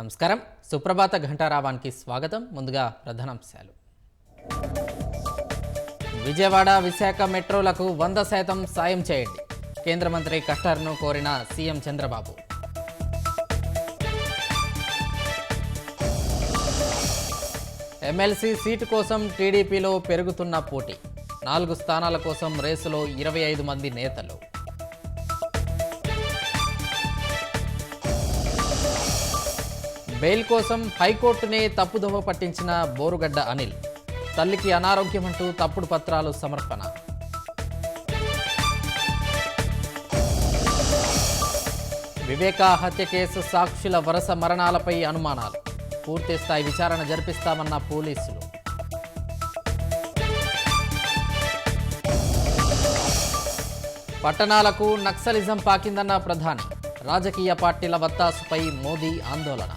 నమస్కారం. సుప్రభాత ఘంటారావానికి స్వాగతం. ముందుగా ప్రధానాంశాలు. విజయవాడ విశాఖ మెట్రోలకు 100% సాయం చేయండి. కేంద్ర మంత్రి కట్టర్ను కోరిన సీఎం చంద్రబాబు. ఎమ్మెల్సీ సీటు కోసం టీడీపీలో పెరుగుతున్న పోటీ. 4 స్థానాల కోసం రేసులో 25 మంది నేతలు. బెయిల్ కోసం హైకోర్టునే తప్పుదోవ పట్టించిన బోరుగడ్డ అనిల్. తల్లికి అనారోగ్యమంటూ తప్పుడు పత్రాలు సమర్పణ. వివేకా హత్య కేసు సాక్షుల వరుస మరణాలపై అనుమానాలు. పూర్తిస్థాయి విచారణ జరిపిస్తామన్న పోలీసులు. పట్టణాలకు నక్సలిజం పాకిందన్న ప్రధాని. రాజకీయ పార్టీల వత్తాసుపై మోదీ ఆందోళన.